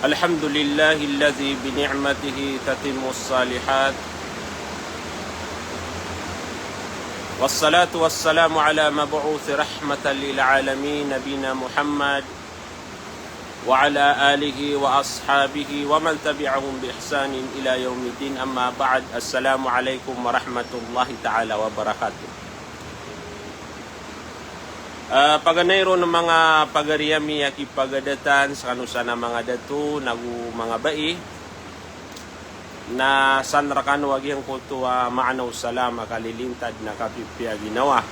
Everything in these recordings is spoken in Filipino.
الحمد لله الذي بنعمته تتم الصالحات والصلاة والسلام على مبعوث رحمة للعالمين نبينا محمد وعلى آله وأصحابه ومن تبعهم بإحسان إلى يوم الدين أما بعد السلام عليكم ورحمة الله تعالى وبركاته. Paganayro ng mga pagariyami at ipagadatan sa kanusa na mga datu nagu mga bai na sanrakan wagyang ko to maanaw salama kalilintad na kapipya ginawa.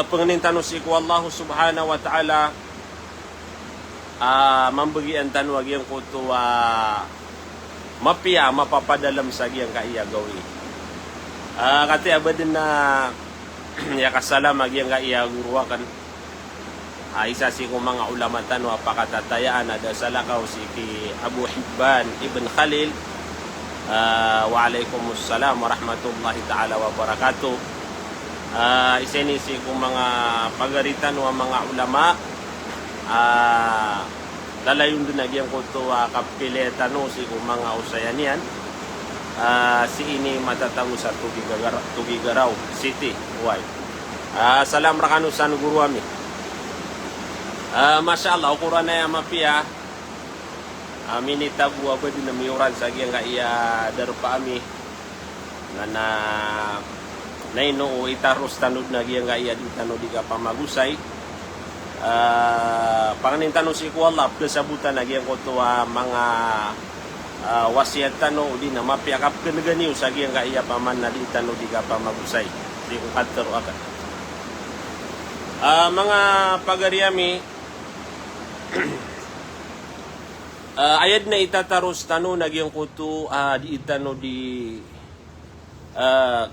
Panganintan si ko Allah subhanahu wa ta'ala mambagian tan wagyang ko to mapia mapapadalam sa giyang kaiyagawi. Kati abadin na ya kasala magyang ka iya guruwakan isa si kong mga ulamatan wa pakatatayaan ada salakaw si ki Abu Hibban Ibn Khalil wa alaikumussalam wa rahmatullahi ta'ala wa barakatuh. Isa ni si kong mga pagaritan wa mga ulama dalayon din nagyang ko to kapiletan si kong mga usayan yan. Si ini matatago sa Tugigaraw City. Salam rakanu san guru ami. Masya Allah ukuran na yung mapia. Minita buwa ba din na miyuran sa giyang kaya darupa ami. Na inoo itaros tanod na giyang kaya di tanod di ka pamagusay. Panganintan si ko Allah kasabutan na giyang ko to mga wasiat tano di na mapiakap keneganiw sa giyang kaya paman na di tano di ka pamagusay. Di ko katero akan. Mga pagariyami ayad na itataros tano nagyang kuto di itano di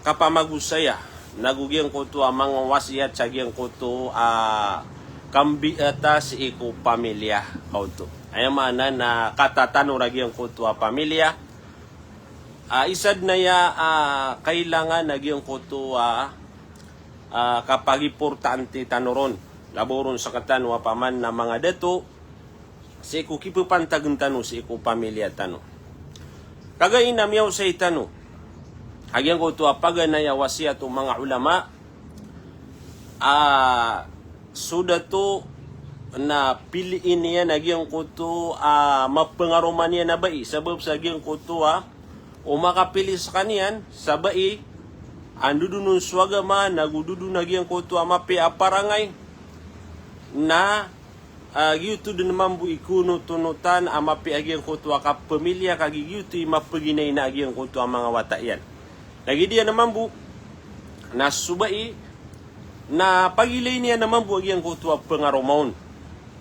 kapamagusaya nagugyang kuto mga wasiat sa giyang kuto kambi atas iku pamilya kauto. Ay mana na katatano nagyang kuto pamilya isad na ya kailangan nagyang kuto kapag importante tanoron laboron sa katanwa paman na mga dato si iku kipupantagun tano si iku pamilya tano kagayin na miyaw sa itano hagyang kuto paganaya wasiat o mga ulama suda to na piliin niya nagyang kuto mapengaruman niya na bai sabab sa nagyang kuto o makapili sa kaniyan sa bai andudunun swagama nagududu nagyang kuto mapi aparangay na gyuto din mambu ikuno tunutan mapi agyang kuto kapamilya kagigyuto mapaginay na agyang kuto mga watayan nagidiya na mambu na subai na pagilay niya na mambu agyang kuto pengarumon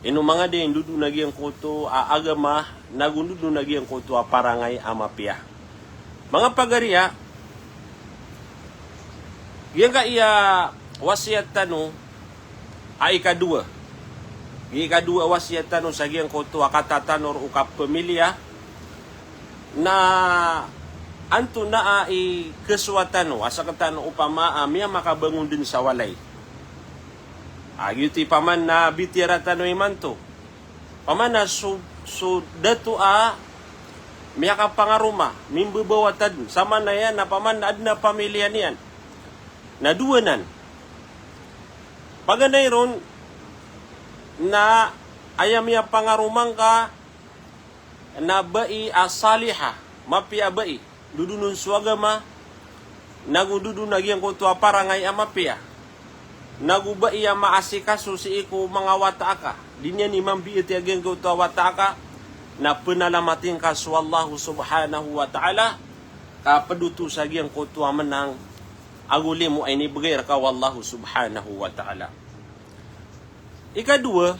ino mga din dudu nagyang kuto agama nagundudu nagyang kuto parangay amapia mga pagariya yang ka iya wasiat tano ay ikadua wasiat tano sa giyang kuto katatanor ukap pamilya na anto na ay keswatano asa katano upama miya makabangon din sa walay yuti paman na bitira tano imanto paman na so dato miya ka pangaruma mimbubawatan sama na yan na paman na adna pamilya niyan na duwanan paganay ron na ayam ya pangarumang ka na bai asaliha mapia bai dudunun swagama nagududu nagyang kuto parangay amapia naguba iya maasikaso si iku mga wataka dinya ni mambiit yagyang kuto wataka na penalamatin ka swallahu subhanahu wa ta'ala kapaduto sa gyang kuto menang aguli mo ay nibigay ka wallahu subhanahu wa ta'ala. Ikadua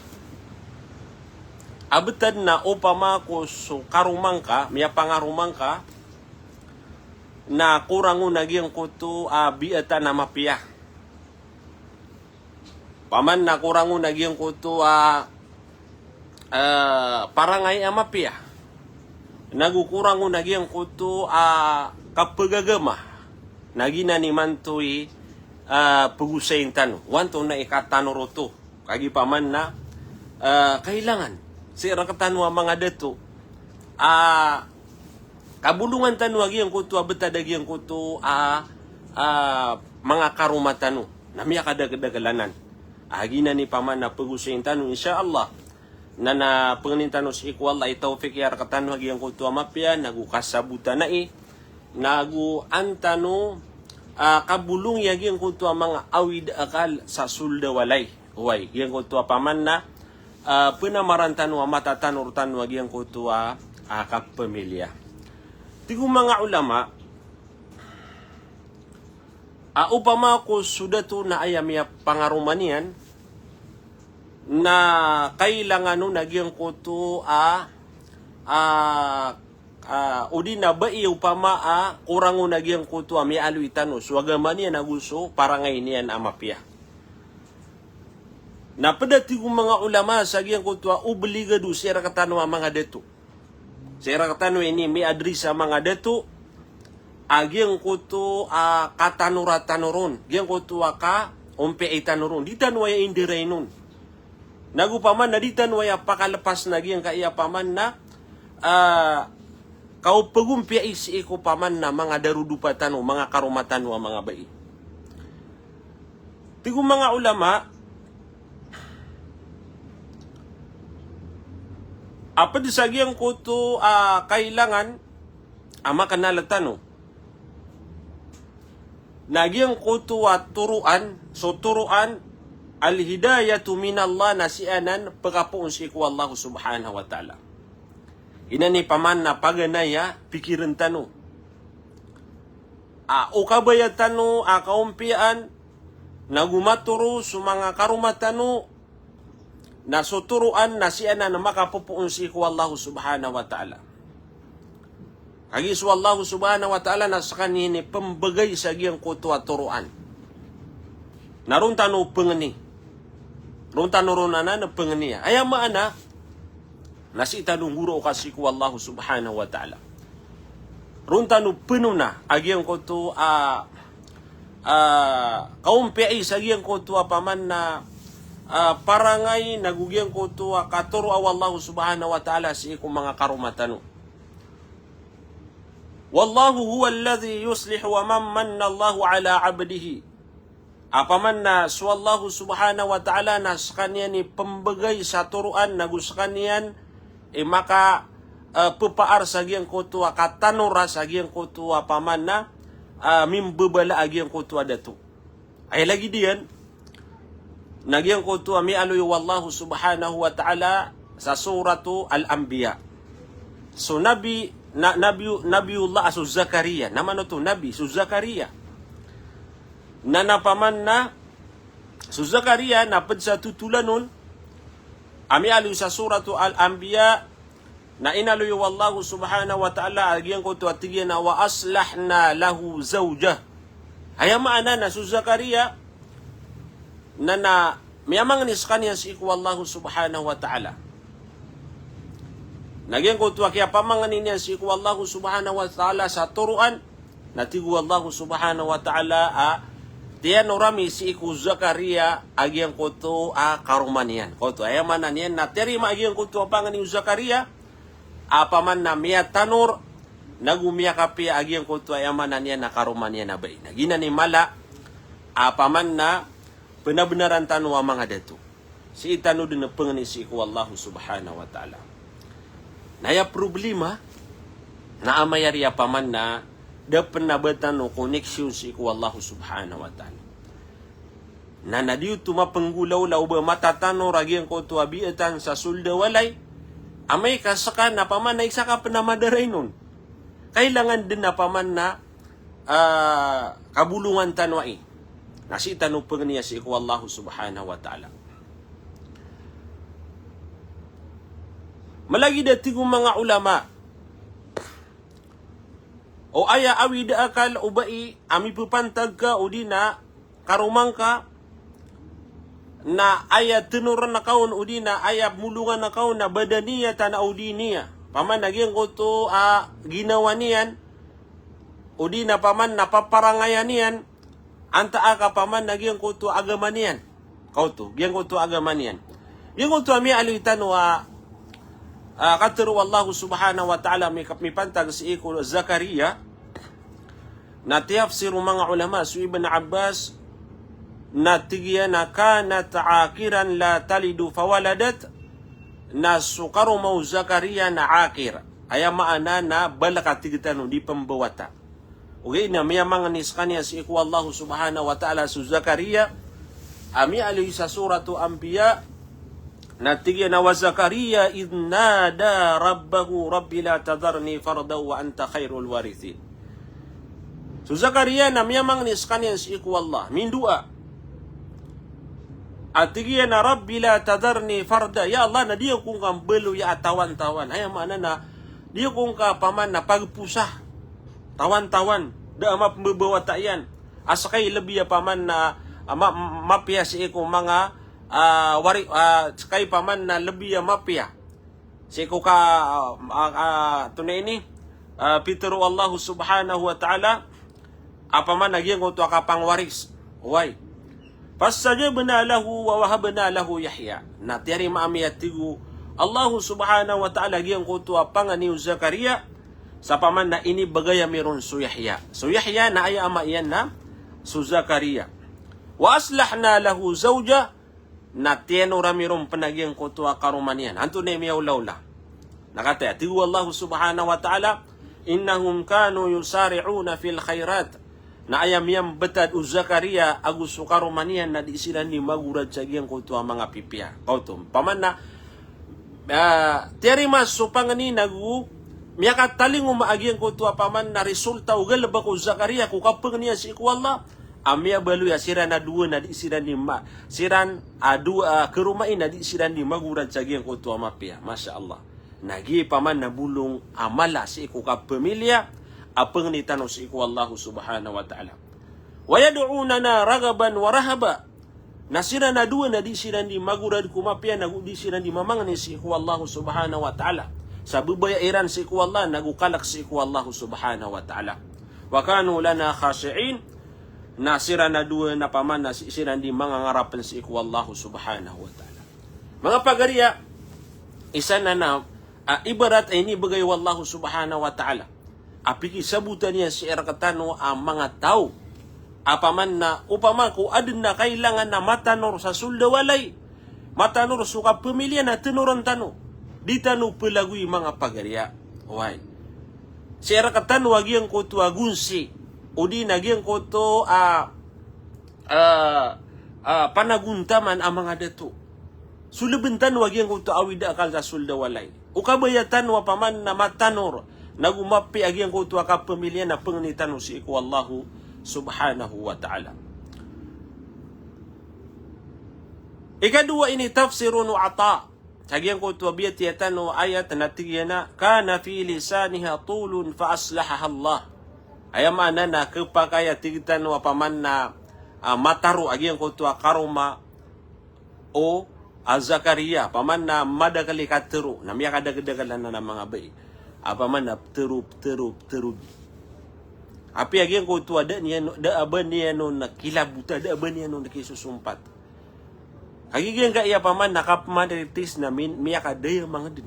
abetad na upama ko so karumang ka miya pangarumang ka na kurango nagyang kuto biata na mapia paman na kurango nagyang kuto parangay amapia nagukurango nagyang kuto kapagagama nagina ni mantoy pagusayin tano wanto na ikatanoro to kagi paman na kailangan Sira katanwa mga dato. Kabulungan tanu agi ang kutu betadagi ang kutu mga karumatanu. Namiya kadagalanan. Agi na ni paman na pagusin tanu insyaallah. Na penginintanu si iku Allah taufik ya rakatanu agi ang kutu amapya nagu kasabutan na nagu antanu kabulung yagi ang kutu mga awid akal sa sulda walay. Uway, yang kutu paman na penamarantan wa matatanurtan wagi ang kutu kapamilya. Tigo mga ulama, upama ko sudah to na ayamya pangarumanian na kailangan no nagyang kutu udi na ba upama kurango nagyang kutu mi aluitan no suagamani naguso para ngayon yan amapya. Na pedati ko mga ulama sa giyang kutu obligado sira katano mga deto. Sira katano ini mi adri sa mga deto agyang kutu katanuratanuron. Giyang kutu ka umpe itanuron. Di tanwaya indiray nun. Nagupaman na di tanwaya pakalapas na giyang kaya paman na kaupagumpia isi ko paman na mga darudupatan o mga karumatan o mga bai. Tigo mga ulama, apa di sagyang kuto kailangan makanalatan no. Nagyang kuto turuan, so turuan al-hidayatu minallah nasianan pagkapuon si ku Allah subhanahu wa ta'ala. Inani paman na paganaya pikiran tano. O kabayat tano, kaumpian, nagumaturo sa mga karumatano, na suturuan na siya na makapupuon si Allah subhanahu wa ta'ala. Hagis Allah subhanahu wa ta'ala na sa kanini pambagay sa giyang kuto at turuan. Naruntano pengani. Runtano runana na pengani. Ayaw maana na si itanong guro kasi ku Allah subhanahu wa ta'ala. Runtano penuna agiyang kuto kaumpiay sa giyang kuto paman na parangay nagugyang ko to katuro Allah subhanahu wa ta'ala si ikong mga karumatano. Wallahu huwa alladhi yuslihu wa man manna Allahu ala abdihi. Apaman na so Allah subhanahu wa ta'ala na sa kanya ni pambagay sa turuan na gusto kanyan maka pupaar sa giyang ko to katanura sa giyang ko to paman na mimbabala agiyang ko to adato. Ay lagi diyan nagyang ko to mi aloy wallahu subhanahu wa ta'ala sa suratu al-anbiya. So Nabiullah aso Zakaria. Naman to nabi so Zakaria. Na napaman na so Zakaria napad sa tutulanon ami aloy sa suratu al-anbiya na inaloy wallahu subhanahu wa ta'ala agyang ko to atigyan na wa aslahna lahu zawjah. Hayamaana na so Zakaria na miyamang ni sa kanya si iku Allah subhanahu wa ta'ala. Nagyang ko tuwa kaya pamanganin niya si iku Allah subhanahu wa ta'ala sa turuan na tigu Allah subhanahu wa ta'ala tiyan orami si iku Zakaria agyang ko to karumanian. Ko to ayamanan yan na terima agyang ko to panganin Zakaria apaman na miya tanur nagumiya kapi agyang ko to ayamanan yan na karumanian na bay. Nagina ni mala apaman na benar-benaran tanwa mga dato. Si itano din na pangani si iku Allah subhanahu wa ta'ala. Naya problema na amayari paman na dapat na batano connection si iku Allah subhanahu wa ta'ala. Na nadiyo tumapanggulaw-law ba matatano ragyang ko tuabiatan sa sulda walay, amay kasaka na paman na isa ka panamadaray nun. Kailangan din na paman na kabulungan tanwai. Nasi tanupang niya si iku Allah subhanahu wa ta'ala. Malagi dati kong mga ulama o aya awid akal o bai ami pupantag ka o di na karumang ka na aya tinuran na kaon o di na aya mulungan na kaon na badaniya tana o di niya. Paman nagyang ko to ginawa niyan o di na paman napaparangayan niyan anta aka paman nagyang ko to agaman niyan. Kau to, gyang ko to agaman niyan. Yung ko to ami aluitan wa kataru Allah subhanahu wa ta'ala mipantag si iku Zakaria na tiyafsiru mga ulama su Ibn Abbas na tigiya na kanat akiran la talidu fawaladat na sukaru mau Zakaria na akir aya maana na balaka tigitano di pembawata. Okay, na mayamang anis kanya si iku Allah subhanahu wa ta'ala su Zakaria ami alayhi sa suratu Anbiya na tigya na wa Zakaria idh nada rabbahu rabbi la tadarni farda wa anta khairul warithin. So Zakaria na mayamang anis kanya si iku Allah min dua at tigya na rabbi la tadarni farda, ya Allah na diyo kung kang belu ya tawan-tawan ay maana na diyo kung ka paman na pagpusah tawan-tawan da mapbawa tayan asakay lebih ya paman na mapya si iko mga kay paman na lebih ya mapya si iko ka tunay ini Peter Allah subhanahu wa ta'ala apaman nagyang ko to kapang waris why fastajabna lahu wa wahabna lahu Yahya na tiyari maamiyatigu Allah subhanahu wa ta'ala gyang ko to apangani Zakaria sa paman na ini bagaya meron su Yahya. So Yahya na ay ama iyan na su Zakaria. Wa aslahna lahu zawja na tieno ramiron panagyang kutua karumanian. Anto na imiyaw lawla. Nakataya, tigu Allah subhanahu wa ta'ala, innahum kanu yusari'una fil khairat. Na ayam yam betad u Zakaria agus su karumanian na di sila ni magurad sa giyang kutua mga pipia. Kautum, paman na tiari mas su pangani nagu miyaka taling umaagyan ko tuwa paman na resulta ugal ba ko Zakaria ko kapag niya si iku Allah amya balu ya siran na dua na di siran ni ma siran dua kerumain na di siran ni magurad sagyan ko tuwa mapia Masya Allah nagi paman na bulong amala si iku kapamilya apeng ni tanong si iku Allah subhanahu wa ta'ala wa yad'unana ragaban wa rahaba nasira na dua na di siran ni magurad ko mapia na di siran ni mamang ni si iku Allah subhanahu wa ta'ala sa bubayairan si iku Allah, nagukalak si iku Allah subhanahu wa ta'ala. Wa kanu lana khashi'in, nasira na dua na paman na siran di mga ngarapan si iku Allah subhanahu wa ta'ala. Mga pagariya, isa na ibarat ay ni bagay Allah subhanahu wa ta'ala. Apiki sabutan niya si erakatano ang mga tao. Apaman na upama ko adin na kailangan na matanor sa suldawalay. Matanor suka pemilihan na tinuran tano. Di tanu pelagui mga pagariya. Why? Sira katan wagiang ko to agunsi. Udi nagiang ko to panaguntaman ang mga dato. Sulabentan wagiang ko to awida akal sa suldawalay. Ukabayatan wa paman na matanor. Nagumapi agiang ko to akapamilya na pengnitano si iku Allahu subhanahu wa ta'ala. Ikadua ini tafsirun wa ata'. Sagian ko tu abiyat yatano ayat na tigyan kana fi lisaniha tulun fa aslahaha Allah. Ayam ana na kepakaya tigitan wa paman na mataru agian ko tu karuma o Zakaria paman na madakali katero na miya kadagdagalan na mga bay. Paman na terub. Api agian ko tu ada niya da aban niya no nakilabuta da aban niya no nakisusumpat. Hagigyan ka iya paman nakapamaritis na miya kadaya mga din.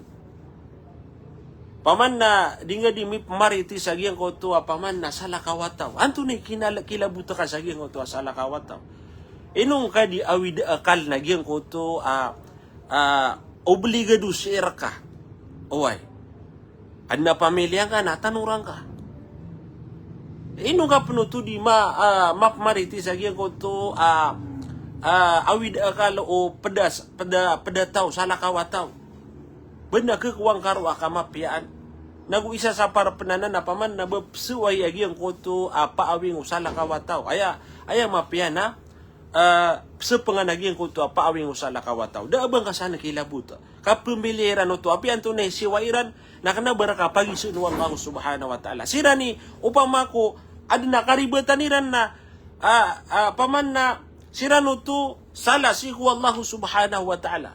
Paman na dinga di mi pamaritis sagiyan ko to paman na salakawataw. Anto ni kilabuta ka sagiyan ko to salakawataw. Inong ka di awid akal na giyan ko to obligado share ka. Oy. Adna pamilya ka natanurang ka. Inong ka puno to di mapamaritis sagiyan ko to awid akal o pedataw salakawataw. Benda kekuang karo akamapiaan. Naguisa sa para penanan na paman na bapsuway agi ang koto paawing usala kawataw. Aya mapiana sepenganagi ang koto paawing usala kawataw. Da abang kasana kilabuta. Kapumiliran o to api anto na siwairan na kana baraka pagi sunu Allah subhanahu wa ta'ala. Sira ni upama ko adna karibatan niran na paman na sira no to sala siku Allah subhanahu wa ta'ala.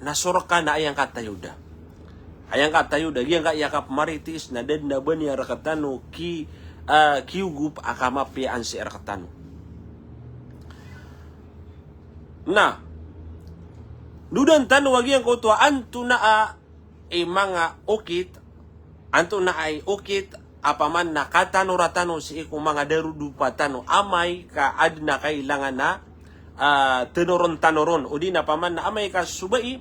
Nasurka na ayang katayuda. Ayang katayuda, yang ka yakap maritis na den na bani arakatano kiugup akamapian si arakatano. Na, dudan tanu wagi ang kotua antu na mga ukit, anto na ay ukit, apaman na katano-ratano si iku mga darudupatano, amay ka ad na kailangan na tenoron-tanoron, o di na paman na amay ka subai,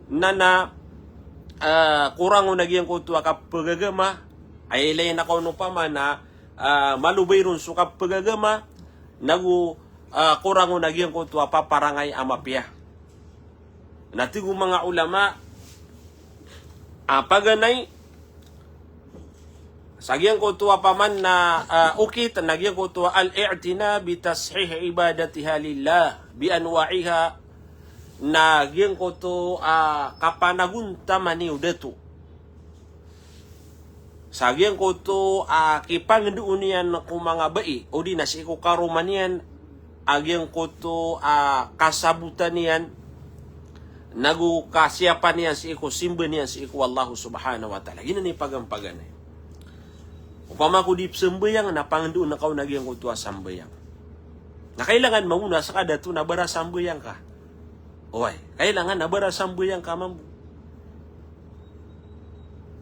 na kurang nagyang ko tuwa ka pagagama, ay ilay na ko no paman na malubay ron so ka pagagama, kurang nagyang ko tuwa paparangay amapya. Natigo mga ulama, paganay, sagyang ko tuwa paman na ukit, nagyang ko tuwa al-i'tina bi tashih ibadatiha lillah bi anwa'iha, nagyang ko to kapanagunta maniw deto. Sagyang ko to kipangduon niyan ko mga bai, o di na si ko karumanian, agyang ko to kasabutan niyan, nagu kasiyapan niyan si iku, simba niyan si iku Allah subhanahu wa ta'ala. Gina ni pagampagan eh. Upama ko di sembayang, napangdoon na kao nagyang ko tuwa sambayang. Na kailangan mauna sa kada to nabara sambayang ka. Oy, kailangan nabara sambayang ka mambu.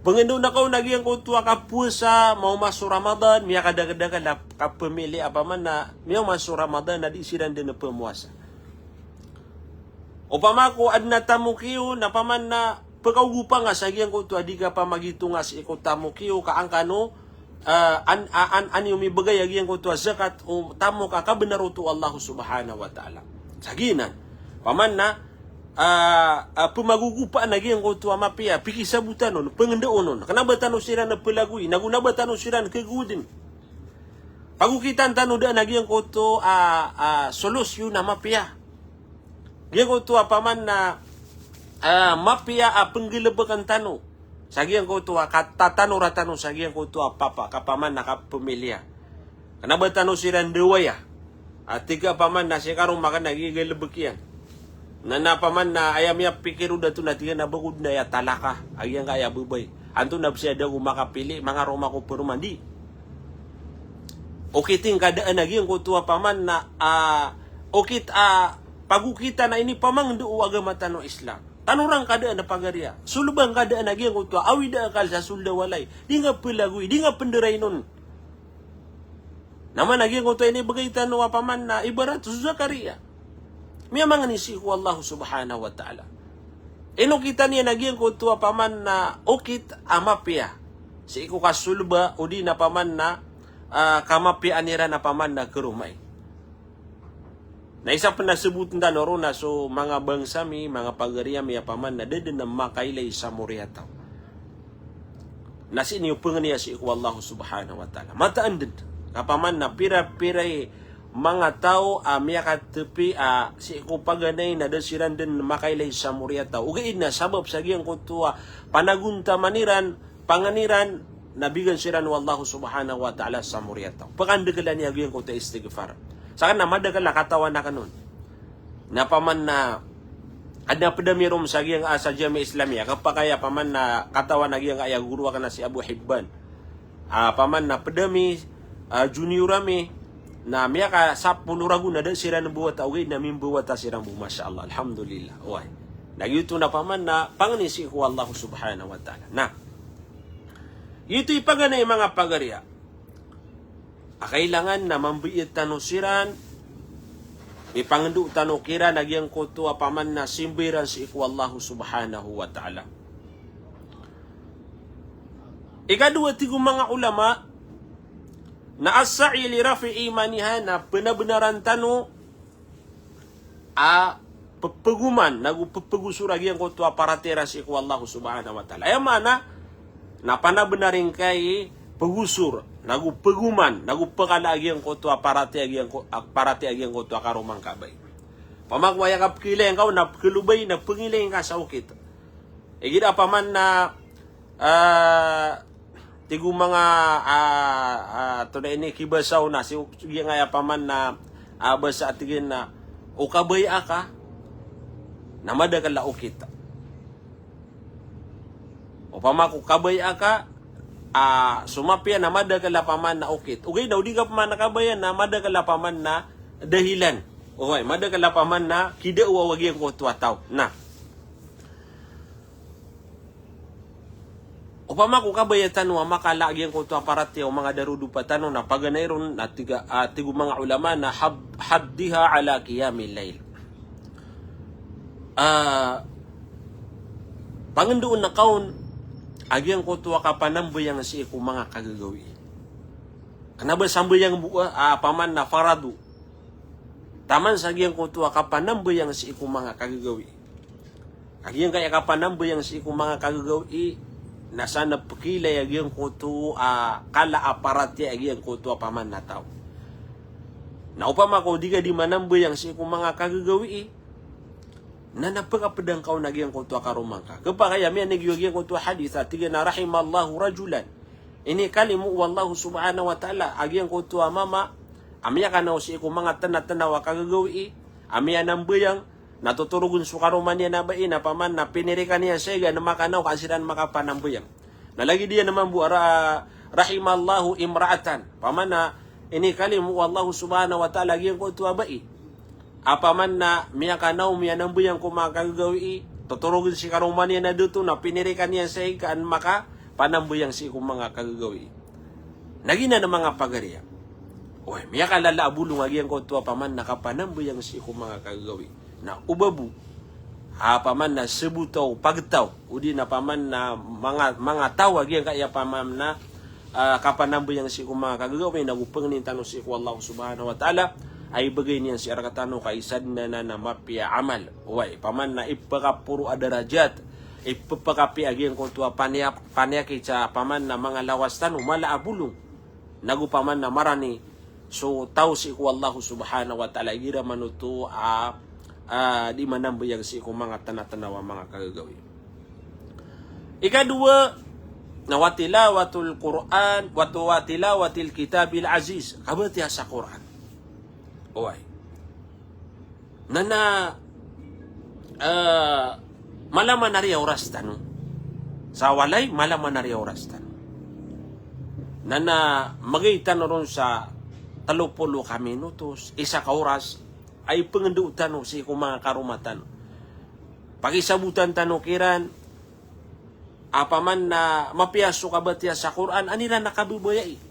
Pangandoon na kao nagyang ko tuwa ka puasa, mau masuk Ramadan, miya kadagadagan ka pemili apaman na miya masuk Ramadan na di sidan din na pemuasa. Upama ko adna tamukiyo na paman na pagkaugupa nga sa giyang ko to adi ka pa magito nga si iko tamukiyo kaangkano yung mibagay agiyang ko to zakat o tamo ka kabenaro to Allah subhanahu wa ta'ala. Saginan paman na pumagugupa na giyang ko to mapia pikisabutan nun pangandoon nun kanabatan no sira na pelagui nagunabatan no sira na kagudin pagukitan tano da na giyang ko to solusyon na mapia. Dia ko tua paman na mapia penggelebakan tanu. Sagiang ko tua kata tanu ratanu sagiang ko tua papa kapaman na kapemilia. Kenapa tanu siran dewaya? Tiga paman na sekarang makan lagi gelebekian. Nana paman na ayamnya pikir udah tu nanti na bagud na ya talaka. Agyang kaya bubay. Antu na bisa ada makapili mga roma ko perumandi. Okiting kadaan lagi yang ko tua paman na okit pagukita na ini pamang do agama tano Islam. Tanurang kadaan na pagarya. Sulubang kadaan na giyang utwa. Awida akal sa sulda walay. Di nga pilagui. Di nga penderay nun. Naman na giyang utwa ini bagay tano paman na ibarat sa Zakaria. Miya mga nisiku Allah subhanahu wa ta'ala. Ino kita niya na giyang utwa paman na ukit amapya. Si iku kasulba o di na paman na kamapya anira na paman na kerumay. Na isa pa nasebut na noro na so mga bangsa mi, mga pagariya mi apaman na dede na makailay sa muriataw. Nasi niyo pengeniya si iku Allah subhanahu wa ta'ala. Mataan din. Kapaman na pira-piray mga tao miyakat tepi si iku paganay na desiran din makailay sa muriataw. Ugaid na sabab sa giyang kutua panagunta maniran, panganiran, nabigan siran wallahu subhanahu wa ta'ala sa muriataw. Pakandagalan niya giyang kutua istighfar. Saka na madagal na katawan na kanon. Napaman na ada pedamirom sa giyang sa jami Islamia kapakaya paman na katawan na giyang aya guru ka na si Abu Hibban. Paman na pedami juniorami na miya ka sa puluragu na dan sira buat away na mimbuwat sirang bu masyaallah alhamdulillah. Oy. Nagyuto na paman na panganisi ko Allah subhanahu wa ta'ala. Na ito ipaganay mga pagarya. Kailangan na mambiit tanusiran, ipangandu tanukira nagyang kutu apaman na simbiran si iku Allah subhanahu wa ta'ala. Ikadua tigo mga ulama na as-sa'i li rafi imaniha na benar-benaran tanu pepeguman nagu pepegusura gyang kutu aparatera si iku Allah subhanahu wa ta'ala. Ay mana na panabenaring kay pegusur nagu peguman nagu pekalagi yang koto aparati yang koto akaromang kabay pamakwaya ka pkileng kau na pkelubay na pengileng ka sa ukit igida paman na tigu mga to na ini kibasaw na si yang aya paman na basa atigin na ukabay aka namada ka la ukit o pamaku kabay aka sumapya na mada kalapaman na ukit. Ugay daw di ka paman nakabayan na mada kalapaman na dahilan. Okay, mada kalapaman na kida uwawagi ang kutuataw. Na. Upama ko kabayatan wa makalagyan ko to aparat o mga darudu patano na paganayron na tigo mga ulama na haddiha ala qiyamil layl. Pangandoon na kaon agyan ko to kapanambayang si ko mga kagagawi. Kanaba sambayang buwa paman na faradu. Taman sa agyan ko to kapanambayang si ko mga kagagawi. Agyan kaya kapanambayang si ko mga kagagawi nasa napakilay agyan ko to kala aparat ya agyan ko to paman na tao. Na upama ko di ka di manambayang si ko mga kagagawi na napakapadang kau nagyang ko to karumang ka. Kapag kaya may nagyang ko to hadith at tiga na rahimallahu rajulan. Ini kalimu wallahu subhanahu wa ta'ala agyang ko to mama amya ka na si ko mga tanatana wa kagagawi amya nambayang natuturugun su karuman niya na bain na paman na pinirikan niya siya na makanaw kasiran makapanambayang. Nalagi dia naman bu rahimallahu imra'atan paman na ini kalimu wallahu subhanahu wa ta'ala agyang ko to bain. Apaman na miya kanaw miya nambuyang kumakagawi tuturugin si karuman niya na dito na pinirikan niya sa ikaan maka panambuyang si mga kagagawi. Nagina na mga pagariya. Oy, miya kalala abulong agyang ko to apaman nakapanambuyang si mga kagagawi. Na ubabu apaman na sebutaw pagtaw udi na paman na mga tawag agyang kaya paman na kapanambuyang si mga kagagawi nagupang ni tanong si Allah subhanahu wa ta'ala ay bagay niyan si arakatano kay sad na mapya amal. Uway, paman na ipakapuro adarajat, ipapakapi agyan kung tuwa panyaki sa paman na mga lawas tano, malaabulong. Nagupaman na marani, so tao si ko Allah subhanahu wa ta'ala, gira manuto di manambayag si ko mga tanatanawa mga kagagawi. Ikadua, na watilawatul Quran, watilawatil kitabil aziz, kabatiya sa Quran. Oy. Nana malaman na riya oras tano. Sa walay malaman na riya oras tano. Nana magitan ron sa 30 ka minutos, isa ka oras ay pangandutan no si mga karumatan. Pagisabutan tano kiran apaman na mapiaso ka batya sa Quran anira nakabiboyai.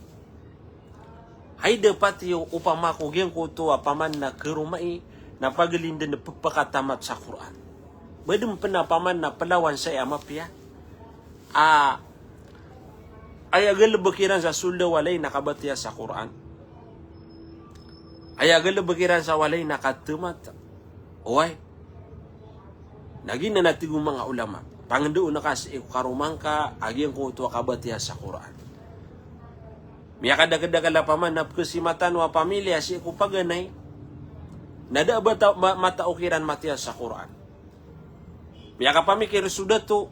Ay dapat yung upamako gyang ko to paman na kerumai na pagalindan na pagpakatamat sa Quran. Badum penapaman na palawan sa amapya. Ay agal bakiran sa sulda walay nakabatiya sa Quran. Ay agal bakiran sa walay nakatumat. Oy. Naging na natigong mga ulama. Pangandoon na kasi karumang ka agyang ko to kabatiya sa Quran. Miya kadagadaga paman na kesimatan wa pamilya si ko paganay. Nada ba mataukiran matiya sa Quran. Miya ka pamikir sudah to.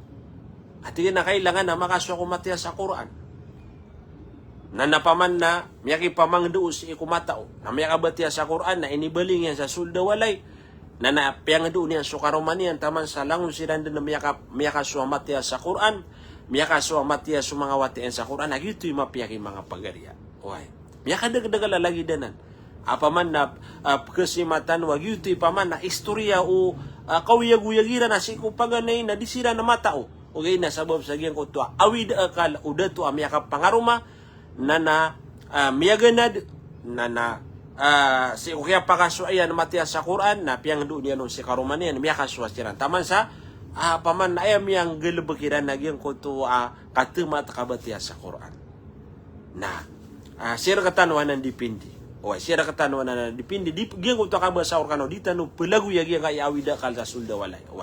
At na kailangan na makaswa ko matiya sa Quran. Na napaman na miya ki pamangdo si ko matao. Na miya ka batiya sa Quran na inibaling yan sa sulda walay. Na napiyang doon yan sukaruman yan taman sa langon siran na miya ka suwa matiya sa Quran. Miya ka suwa matiya sa mga watian sa Quran. Nagito yung mapiyaki mga pagariya. Oy. Miya ka dagdagala lagi danan. Apaman na kesimatan wagito yung paman na istorya o kawiyag-uyagira na si kupaganay na disira na matao. Okay na sabab sa giyang ko to. Awid akal uda to miya ka pangaruma na miya ganad na si kaya pakaso ayan matiya sa Quran na piyang doon yan si karuman yan miya ka suwa siran. Taman sa paman na ayam yang gelebekiran na giyang ko to katumat kabatiya sa Quran. Na sira katanwanan dipindi. O sira katanwanan dipindi. Di giyang ko to kabasa orkano dita no pelagu ya giyang kaya awida kalsa sulda walay. O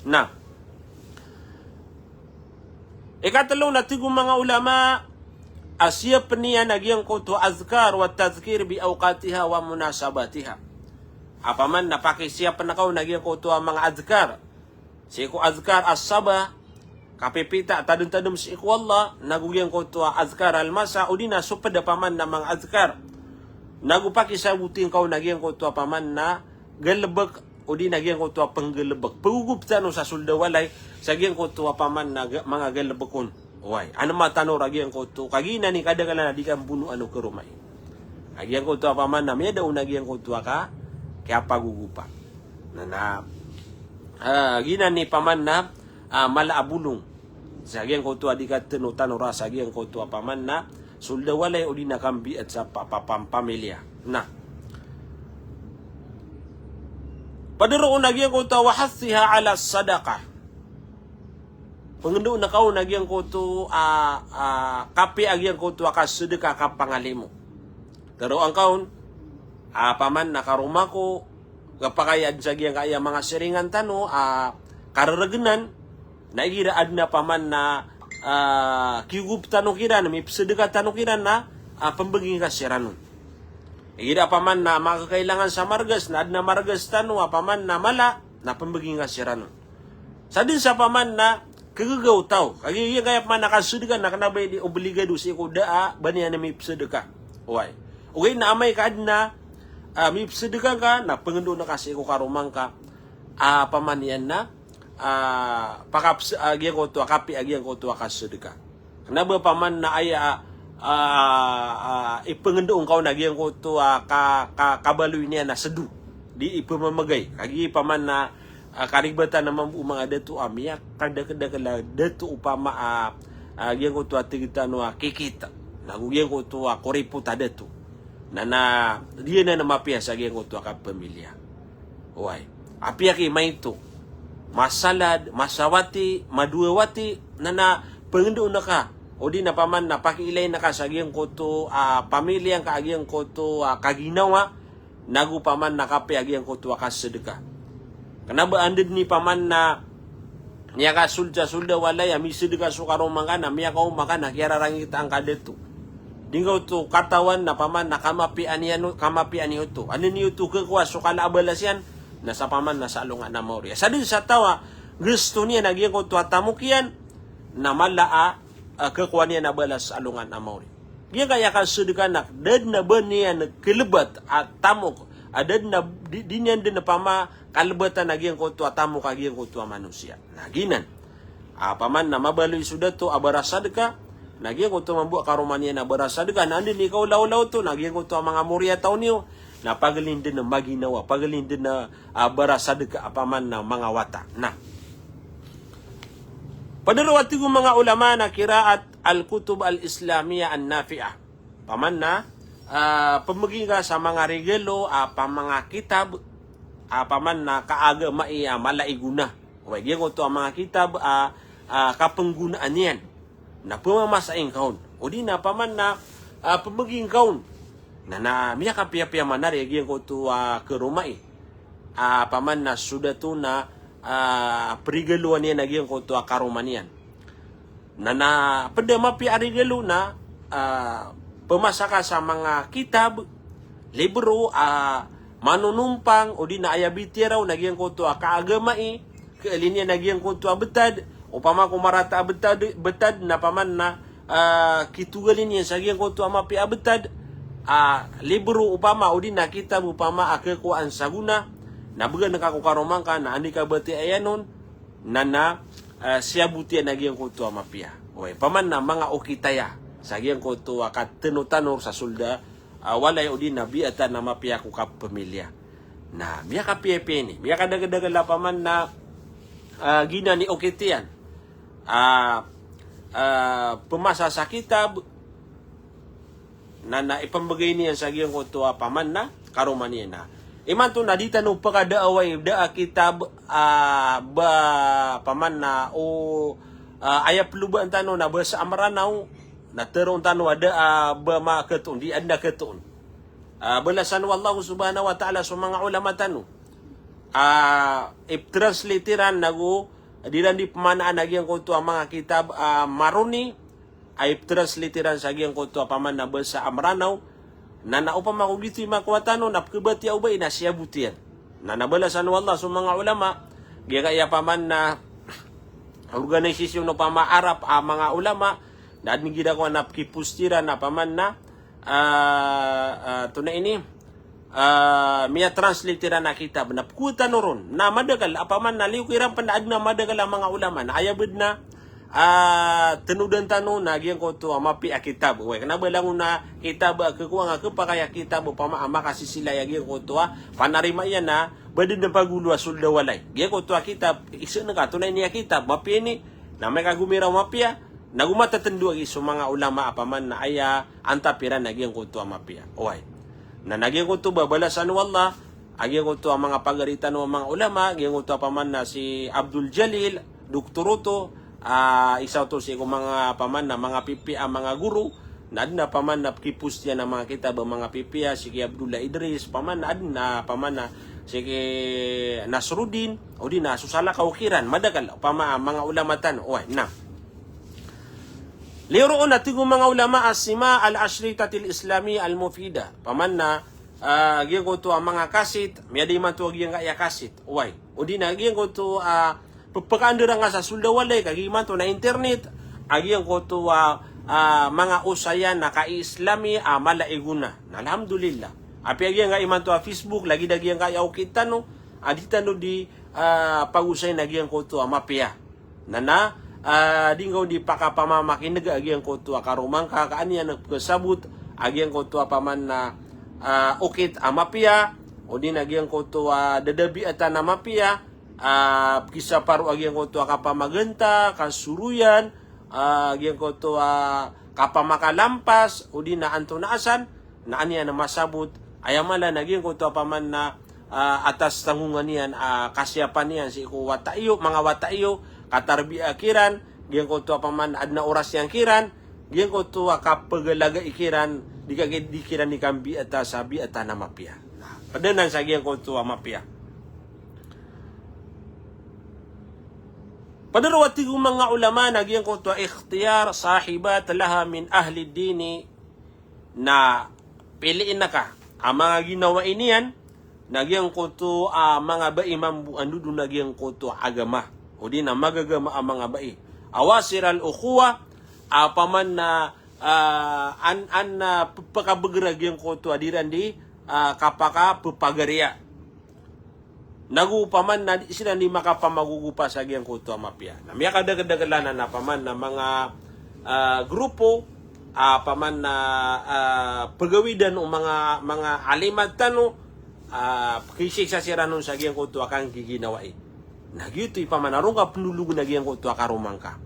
na ikatalo na tigong mga ulama asya peniya nagyang ko to azkar wa tazkir bi awqatiha wa munasabatiha. Apaman napakisya panakaw nagyang ko to mga azkar. Si ko azkar as-sabah kapipita tadum-tadum si ko Allah nagugyang ko to azkar al-masa udina supada paman na mga azkar. Nagupakisabutin kau nagyang ko to paman na galebek udi nagyang ko to panggalebek. Pagugup tano sa sulda walay sagyang ko to paman na mga galebekon. Oy, ano matano ragyang ko to kagina ni kadagala na di kan buno ano kerumay. Agyang ko to paman na meda unagyang ko to ka kaya pagugupa. Na gina ni paman na malaabulong sa agyang ko to adikat tenutan ora sa agyang ko to paman na sulda walay udi na kambi at sa pamilya na padaroon agyang ko to wahathiha ala sadaqah pangendo na kau agyang ko to kapi agyang ko to ka sedekah ka pangalimo pero ang kaon paman nakaruma ko kapakayad sa agyang kaya mga seringan tano kararagenan naigira adna paman na kigup tano kira na may sedekah tano kira na pambaging kasiranon. Igira paman na makakailangan sa margas na adna margas tano paman na mala na pambaging kasiranon. Sa din sa paman na kagagaw tao. Kaya kaya paman nakasedekah na kanabay di obligado si kuda baniya na may sedekah. Uy. Okay na amay ka adna may sedekah ka na pangendo na kasi ko karumang ka paman yan na pakap agyang ko to kapi agyang ko to kasedekah. Kenapa paman na aya ipengendoong kau nagyang ko to kabaluy niya na sedu di ipamamagay kagi paman na karibatan naman mga datu amiya kada datu upama agyang ko to tigita no kikita nagugyang ko to koriputa datu na dia na mapia sa agyang ko to kapamilya. Oy apia ki may to masalad, masawati, maduawati na pangendo na ka o di na paman na pakiilay na ka sa agyang koto pamilya ka agyang koto kaginawa nagu paman na kape agyang koto kasedekah. Kenapa andid ni paman na niya ka sulda walay ami sedekah sukaro mangana miya ka umakan na kiara rangit ang kadeto. Dinggaw to katawan na paman na kamapi aniyo to. Ano niyo to kekuha sukala abalasyan nasa paman nasa alungan na Moria. Sa din sa tawa, gusto niya nagyang ko tuwa tamukian na malaa kekuha niya na balas sa alungan na Moria. Diyan kaya ka sudikanak, dad na ba niya nagkilibat at tamok, dad na di niyan din na pama kalibatan nagyang ko tuwa tamok nagyang ko tuwa manusia. Naginan. Paman na mabaloy suda to abarasad ka, nagyang ko tuwa mambuak karuman niya na abarasad ka, nandin ikaw law-law to, nagyang ko tuwa mga Moria taon niyo, na pagalin din na maginawa, pagalin din na barasad ka apaman na mga wata. Na. Padalawati ko mga ulama na kiraat al-kutub al-islamiyya an-nafi'ah. Paman na pamagiga sa mga regalo, mga kitab, paman na kaaga malaiguna. O diyan ko to ang mga kitab kapanggunaan yan. Na pumamasaing kaon. O di na paman na pamaging kaon. Na miya kapia-pia manari agyang ko to ke rumah paman na sudah to na perigaluan niya agyang ko to karumanian na pada mapi arigalo na pemasaka sa mga kitab libro manunumpang o di na ayabiti raw nagyang ko to kaagamai kealinya nagyang ko to betad upama kumarata betad na paman na kitugalin niya sa agyang ko to mapi betad libro upama udi na kitab upama kekuan saguna na baga nakakukaromang ka na andi ka bati ayanon na siya buti na gyang ko to mapia. Oy paman na mga okitaya sa gyang ko to katenutanor sa sulda walay udi na biatan na mapia ko ka pamilya. Na miya ka piepeni, miya ka dagadagala paman na gina ni okitian. Pemasa sa kitab na ipambagay niya sa agyang ko to paman na karuman niya na iman to na dita no pagadaaway da kitab ba paman na o ayap luban tano na ba sa amranaw na terong tano ada ba makatun di anda katun balasan wallahu subhanahu wa ta'ala sa mga ulama tano transliteran nagu diran di pamanaan agyang ko to mga kitab maruni ay transliteran sa agyang ko to paman na ba sa amranaw na naupama ko gito yung makuwatano na pagkabati au ba inasya butian na nabalasan wallah sa mga ulama gaya paman na organisasyon no pamaarap mga ulama na admin gida ko na kipustira na paman na to na ini miya translitera na kitab na pukuta no ron na madagal apaman na liukiran pandaad na madagal ang mga ulama na ayabid na tenudan tano na gyang ko to mapi kitab we kana balang na kitab kekuang pakaya kitab upama makasisila gyang ko to panarima yan na badin na pagulo sulda walay gyang ko to kitab isa na ka tunay niya kitab mapi ni na may kagumira mapia nagumatatendu agi so mga ulama apaman na aya antapiran nagyang kuto mapia oy na nagyang kuto babalasan wallah nagyang kuto ang mga pagaritan ng mga ulama nagyang kuto apaman na si Abdul Jalil doktoruto isa to si mga paman na mga pipi ang mga guru na paman na kipus niya ng mga kitab mga pipi si Abdullah Idris paman na paman na si Nasruddin o di na susala kaukiran madagal mga ulamatan oy na liroon natin kung mga ulama asima al-ashritatil islami al-mufida. Paman na, giyan ko to ang mga kasit, miyadi man to giyan kaya kasit. Uway. O di na, giyan ko to, pagpakaandira nga sa suldawalay, kagiman to na internet, giyan ko to mga usayan na ka-islami, malaiguna. Alhamdulillah. Api giyan nga iman to Facebook, lagi na giyan kaya ukitano, aditano di pag-usay na giyan ko to mapia. Dinggaw di pakapamamakinig agian ko to karumangka kaaniya nagkasabot agian ko to paman na ukit amapia o din agian ko to dadabi ata na mapia kisa paru agian ko to kapamagenta kasuruyan agian ko to kapamakalampas o din na anto naasan na aniya na masabot ayamala nagian ko to paman na atas tanggungan niyan kasyapan niyan si ko wataiyo mga wataiyo katarbi akiran, giyan ko to paman adna oras yang kiran, giyan ko to kapagalaga ikiran, di kiran ni kambi ata sabi ata na mapia. Padanan sa giyan ko to mapia. Padarawati ko mga ulama na giyan ko to ikhtiyar sahibat laha min ahli dini na piliin na ka. Ang mga ginawa iniyan, nagyang ko to mga ba imam andudo nagyang ko to agama. O di na magagama ang mga bai. Awasir al-ukhuwa, paman na pagkabagrag yung koto adiran di kapaka pupagariya. Nagupaman na sila ni makapamagugupa sa giyang koto mapia. Namya kadagadagalana na paman na mga grupo, paman na pagawidan o mga alimat tano, kisik sa siranon sa giyang koto akang giginawai. Nagyuto'y pamanarong ka penulungan nagyang ko tuwa karumangka.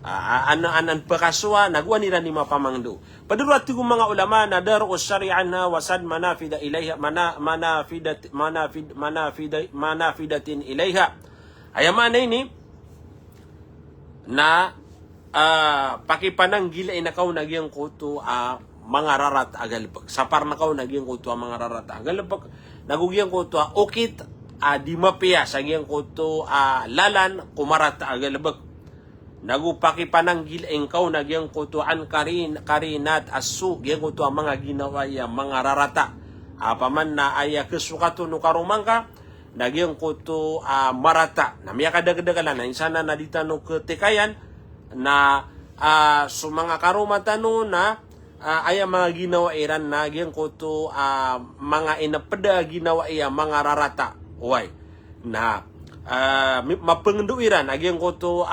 Anan pakaswa, nagwa nila ni mapamangdo. Padurat ko mga ulama na daro syari'an na wasad manafida ilayha, manafidatin ilayha. Ayaman ini na pakipanang gila inakaw nagyang ko to mga rarat agalbag. Sapar na kaw nagyang ko to mga rarat agalbag. Nagugyang ko to okit di mapia sa giyang koto lalan kumarata agalabag nagupaki pananggil engkaw na giyang koto an karinat asu giyang koto ang mga ginawa ya mga rarata paman na aya kesukato no karumangka na giyang koto marata na miya kadagdagalan na insana na ditano ketekayan na so mga karumatano na aya mga ginawa iran na giyang koto mga inapeda ginawa iya mga rarata Uway, na mapengenduiran agiang ko to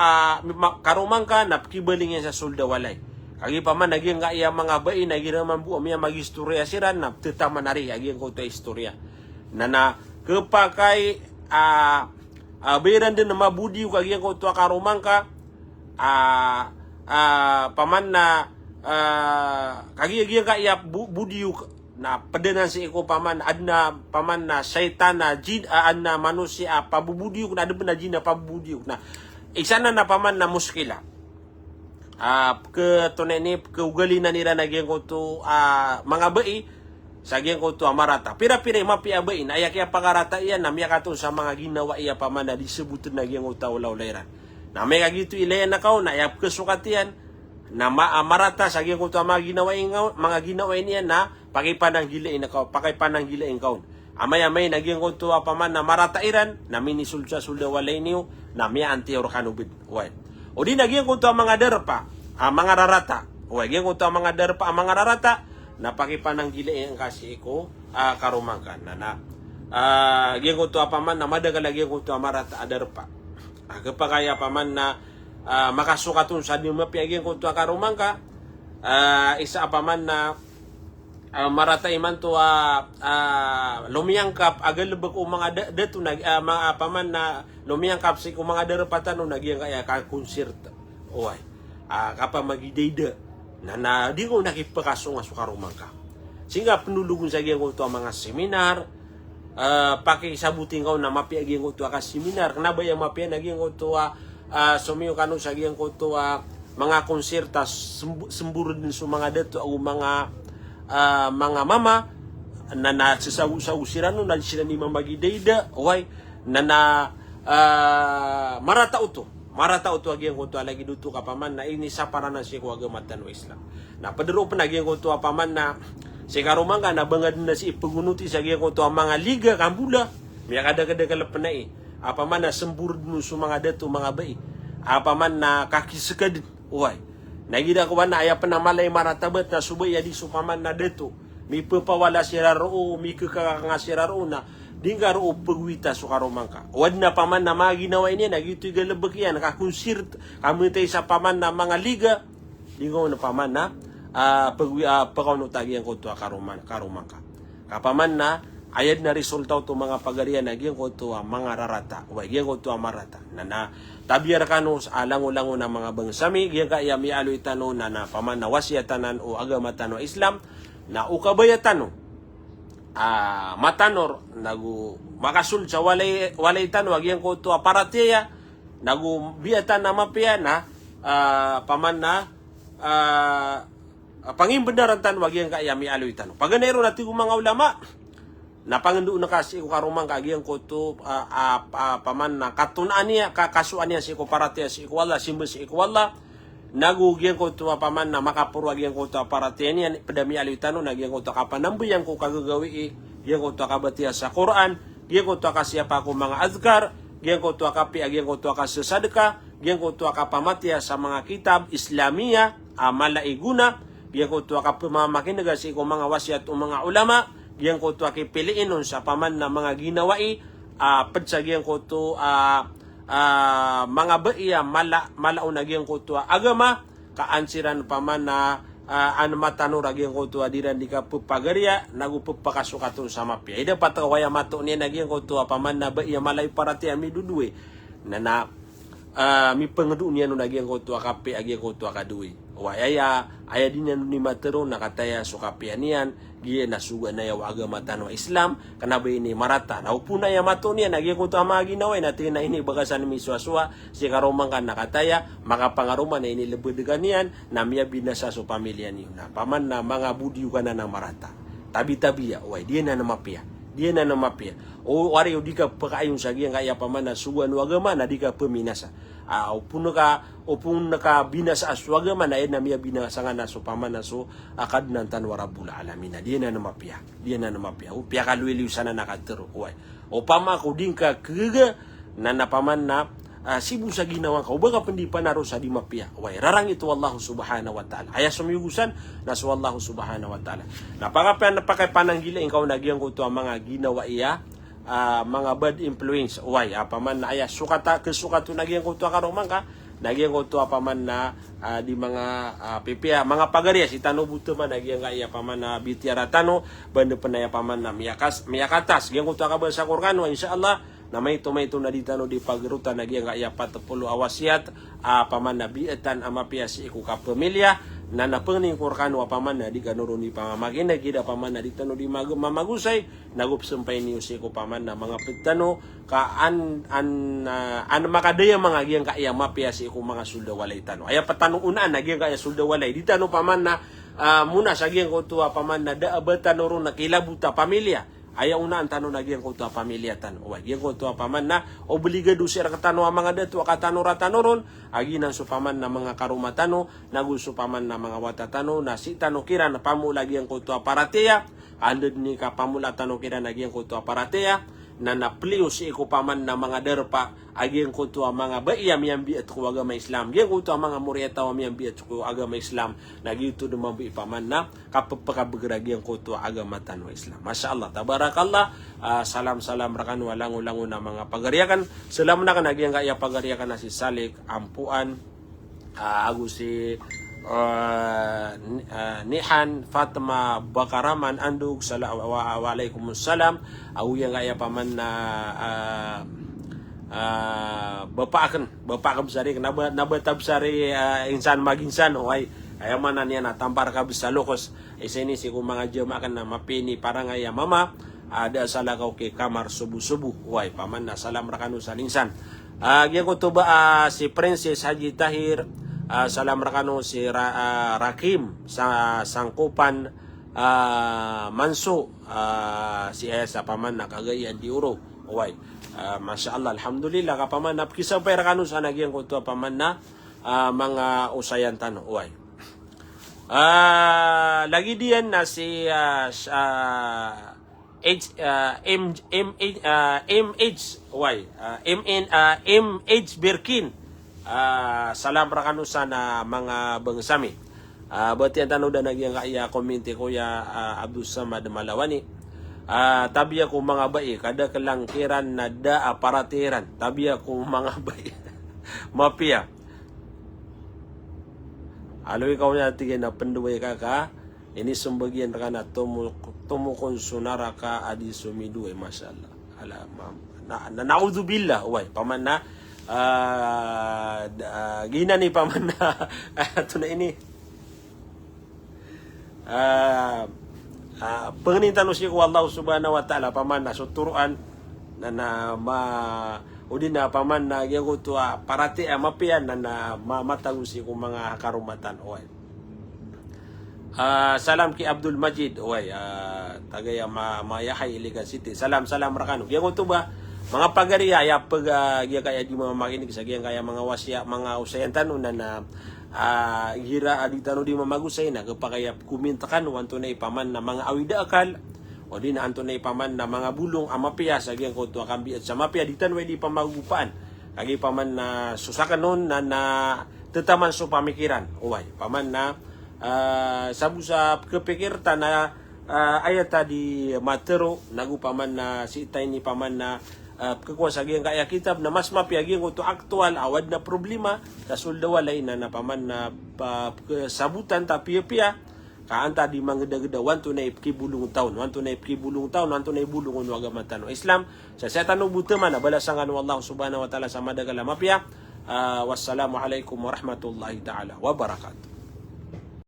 karumang ka napkibalingin sa suldawalay. Kagi pa man agiang ka iya mga bayi nagiraman buo miya magistorya siran na tetaman nari agiang ko to istorya. Na kepakay bayaran din na mabudiw kagiang ko to karumang ka paman na kagiang ka iya budiw na padanan si iko paman adna paman na syaitan na jin adna manusia pabubudiuk na ada na jin na pabubudiuk na isana na paman na muskila ke toneni ke ugali na nira nagyang ko to mga bai sa gyang ko to amarata pira-pira mapi bai na ayak ya pangarata iyan na miya katon sa mga ginawa iya paman na disebutan nagyang ko taulaw-layran na may kagito ilayan na kaw na ayak kesukatian na marata sa gyang ko to mga ginawa niya na pakipanang gilain ako, pakipanang gilain kaon. Amay-amay nagyang ko to paman na maratairan, na minisulsa suldawalay niyo, na miya anti-or kanubid. O di nagyang ko to mga derpa, mga rarata. Nagyang ko to mga derpa, mga rarata, na pakipanang gilain kasi ko, karumangkan. Nagyang ko to paman na madagalagyan ko to marata aderpa. Kapagaya paman na makasukatun sa niyo mapiagyan ko to karumangka, isa paman na marata iman to lumiyangkap agal lebek umang ada to nag mga paman na lumiyangkap si umang ada repatan no nagyang kaya ka konsert oy kapa magideda na di ko nakipakaso nga sukarumang ka singa penulugun sa gyang ko to mga seminar pakisabutin ko na mapia gyang ko to ka seminar kenapa yang mapia nagyang ko to sumiyo kanu sa gyang ko to mga konserta semburu din sa mga dato o mga mama na nasasaw-saw no na sila ni mamagidayda okay na marata uto agyang ko to lagi duto ka paman na ini sa para na si ko agamatan wa Islam na padero pa nagyang ko to paman na si karumang ka nabangad na si ipagunuti sa agyang ko to mga liga kambula miya kada-kada kalapan na apaman na sembur no sa mga dato mga bai apaman na kakisakad okay nagida ko ba na aya pa na malay maratabat na subay ya di supaman na deto. Mi papawala siraro, mi kakanga siraro na di nga ro pagwita so karomang ka. Wad na paman na mga ginawa niya nagito galabak yan nakakunsir kami tay sa paman na mga liga di ko na paman na pagkauno tagiyan ko to karomang ka. Kapaman na ayad na resulta to mga pagarian nagyan ko to mga rarata. Wa gyang ko to marata. Na tabiyar kanu alango-lango na mga bangsami gyang ka yami aloy tano na paman na wasyatanan o agamatan o Islam na ukabayatan no matanor nagu makasul sa walay tano gyang ko to aparatiya nagu biatan na mapia na paman na pangimbedaran tan wagyang ka yami aloy tano. Paganero natin mga ulama napangendo na kasi ko karumang kagiyan ko to paman na katunaan niya kakasuan niya si ko paratiya si ko wala simbol si ko wala nagugiyan ko to paman na makapurwagiyan ko to paratiya niya padami alitano nagyan ko to kapanambuyan ko kagagawi giyan ko to kabatiya sa Quran giyan ko to kasya pa ko mga azkar giyan ko to kapi giyan ko to kasadaka giyan ko to kapamatiya sa mga kitab Islamiya malaiguna giyan ko to kapamamakin si ko mga wasiat o mga ulama giyan ko to akipiliin nun sa paman na mga ginawai padsagyan ko to mga baiya malaon nagyan ko to agama kaansiran paman na matanor nagyan ko to adiran di ka pupagaria nagupapakasukaton sa mapya ida patawaya mato niya nagyan ko to paman na baiya malay parati ami dudue na mi pangadu niya no nagyan ko to kape agyan ko to kaduwe waya aya din ni matero nakataya so kapianian giye nasuga na yaw agamatan wa Islam kanaba ini marata na upuna ya mato niya nagyan ko to mga ginaway natin na ini bagasan mi suasua si karomang kan nakataya makapangaruman na ini lebedegan niyan na miya binasa so pamilya niyo na paman na mga budiyo ka na marata tabi-tabi ya way diyan na namapya o wari di ka pakaayong sagiyan kaya paman na suwan wa agama na di ka peminasa upun naka binasa aswaga man ay na miya binasa nga naso paman naso akad nantan warabul alamin dia na namapya o piya kaluiliw sana nakatero o pama ko din ka kega na napaman na sibu sa ginawa ka ubaga pendi panaro sa di mapya rarang itu Allah subhanahu wa ta'ala aya sumiyugusan naso Allah subhanahu wa ta'ala napakay pananggila ikaw nagyang ko to mga ginawa iya mga bad influence paman na aya kesukato nagyan ko to karomang ka nagyan ko to paman na di mga pipia mga pagariya si tano buto man nagyan ka iya paman na bitiara tano banda panaya paman na miyakatas gyang ko to ka sa Quran insyaallah na may na ditano di pagruta nagyan ka iya 40 awasiat paman na biatan amapia si iku ka pamilya na napenning Quran wa paman na di kanurun di pamamagin na gida paman na ditano di mamagusay nagup sampay niyo si ko paman na mga pitano ka an makadaya mga giyang kaya mapia si ko mga sulda walay tano aya patanong unaan na giyang kaya sulda walay ditano paman na muna sa giyang ko tuwa paman na daabatan ron na kilabuta pamilya aya unaan tano na giyang ko tuwa pamilya tano giyang ko tuwa paman na obligado siya katano mga datu katano ratano ron aginan so paman na mga karumatano naguso paman na mga watatano na si tano kira na pamulagi ang ko tuwa parateya andad ni ka pamulatano kira na giyang ko tuwa parateya na napliyo si ko paman na mga derpa agiyang ko tuwa mga baiyam yambi at ko agama Islam giyang ko tuwa mga murieta wa yambi at ko agama Islam nagito naman bi paman na kapapakabagragiyang ko tuwa agama tanwa Islam masyaallah tabarakallah salam rakan walang na mga pagariakan salam na kanagiyang kaya pagariakan na si Salik ampuan si Nihan Fatima Bakaraman andug waalaikumsalam awiya nga ya paman na bapak sari nabatab sari insan maginsan oy ayaman niya na tampar ka sa lokos isini si kung mga jema kan na mapini para nga ya mama ada salakaw ke kamar subuh-subuh oy paman na salam rakanu sa linsan gyang ko to ba si Princess Haji Tahir salam rakano si Rakim sa Sangkupan Manso si Esa paman nakagayan di uro oy Masya Allah alhamdulillah kapaman napkisa pa rakano sa nagyang ko to paman na mga usayan tano oy lagi diyan na si MH Birkin salam rakano sana mga bangsami bati ang tanong na nagyang kaya kommente ko ya Abdul Samad Malawani tabiya ko mga bai kada kalangkiran na da aparatiran tabiya ko mga bai mapia alo ikaw na tigay na penduway ka ini sumbagian ka na tumukon sunara ka adi sumiduwe masyaallah ala naudzubillah way paman na gina ni paman na ito na ini pengintan siya ko Allah subhanahu wa ta'ala paman na suturuan na udin na paman na giyago to parati mapian na matagusi ko mga karumatan oy salam ki Abdul Majid oy tagaya mayahay Iligan City salam rakano giyago to ba mga pagariya ya pag kaya di mga makinig sa giyang kaya mga wasya mga usayan tanon na gira adi tano di mamagusay na kapakaya kuminta kan wanto na ipaman na mga awida akal o di na anto na ipaman na mga bulong amapia sa giyang ko to kambi at sa mapia di tanway di pamagupaan kagi paman na susakan nun na tetaman so pamikiran uway paman na sabu-sa kepikirta na ayata di matero nagupaman na si itay ni paman na kekuasa gyang kaya kitab na mas mapiaging ko to aktual awad na problema kasulda walay na napaman na sabutan tapi pia kaanta di mangeda-geda wanto na ipkibulong taon wanto na ibulong agamatan Islam sa tanong butaman na balasangan wallahu subhanahu wa ta'ala sa madagala mapia wassalamu alaikum warahmatullahi ta'ala wabarakatuh.